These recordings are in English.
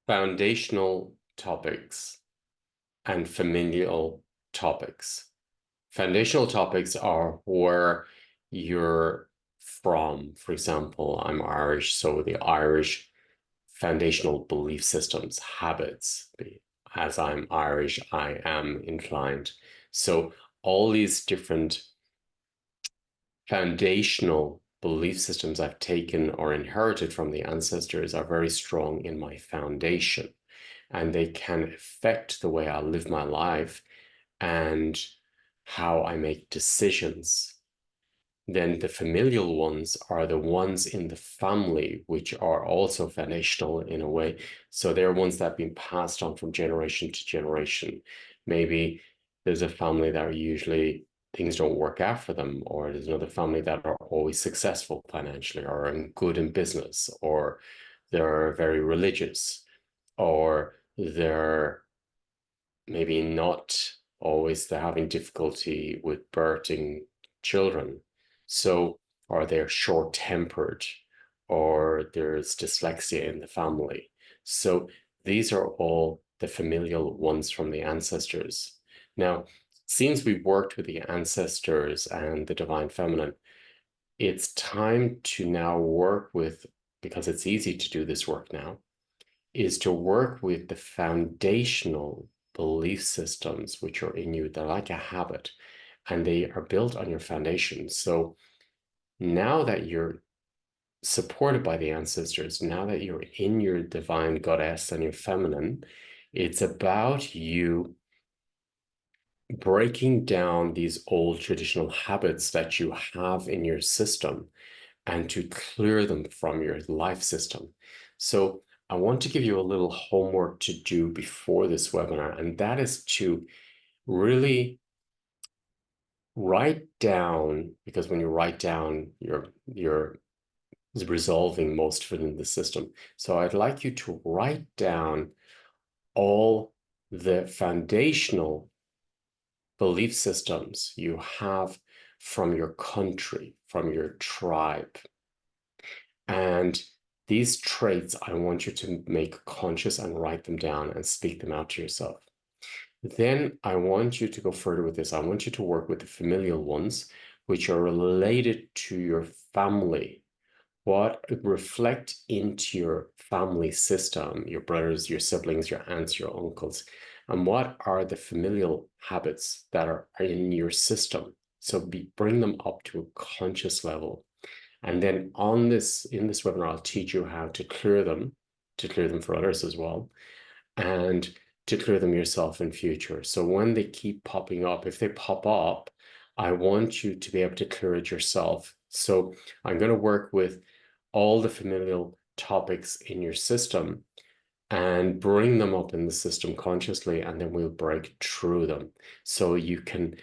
foundational topics and familial topics. Foundational topics are where you're from. For example, I'm Irish, so the Irish foundational belief systems, habits. As I'm Irish, I am inclined. So all these different foundational belief systems I've taken or inherited from the ancestors are very strong in my foundation, and they can affect the way I live my life and how I make decisions. Then the familial ones are the ones in the family, which are also foundational in a way. So they're ones that have been passed on from generation to generation. Maybe there's a family that are usually things don't work out for them, or there's another family that are always successful financially or good in business, or they're very religious, or they're maybe not always they're having difficulty with birthing children. So, or they're short-tempered, or there's dyslexia in the family. So these are all the familial ones from the ancestors. Now, since we've worked with the ancestors and the divine feminine, it's time to now work with, because it's easy to do this work now, is to work with the foundational belief systems which are in you. They're like a habit and they are built on your foundation. So now that you're supported by the ancestors, now that you're in your divine goddess and your feminine, it's about you breaking down these old traditional habits that you have in your system and to clear them from your life system. So I want to give you a little homework to do before this webinar, and that is to really write down, because when you write down, you're resolving most of it in the system. So I'd like you to write down all the foundational belief systems you have from your country, from your tribe. And these traits, I want you to make conscious and write them down and speak them out to yourself. Then I want you to go further with this. I want you to work with the familial ones, which are related to your family. What reflect into your family system, your brothers, your siblings, your aunts, your uncles, and what are the familial habits that are in your system. So bring them up to a conscious level. And then in this webinar, I'll teach you how to clear them for others as well, and to clear them yourself in future. So when they keep popping up, if they pop up, I want you to be able to clear it yourself. So I'm going to work with all the familial topics in your system and bring them up in the system consciously, and then we'll break through them so you can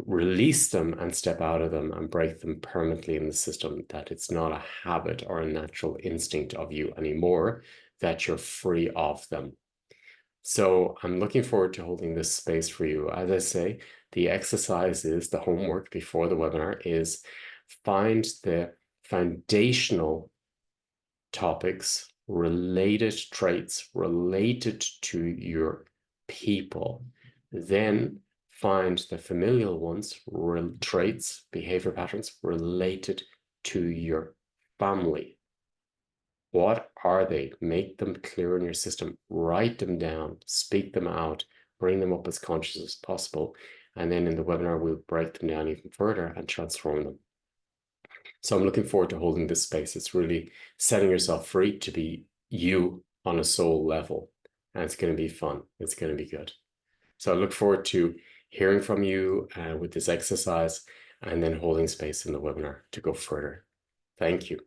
release them and step out of them and break them permanently in the system, that it's not a habit or a natural instinct of you anymore, that you're free of them. So I'm looking forward to holding this space for you. As I say, the exercise is, the homework before the webinar is, find the foundational topics, related traits related to your people. Then find the familial ones, traits, behavior patterns related to your family. What are they? Make them clear in your system. Write them down, speak them out, bring them up as conscious as possible. And then in the webinar, we'll break them down even further and transform them. So I'm looking forward to holding this space. It's really setting yourself free to be you on a soul level. And it's going to be fun. It's going to be good. So I look forward to hearing from you with this exercise and then holding space in the webinar to go further. Thank you.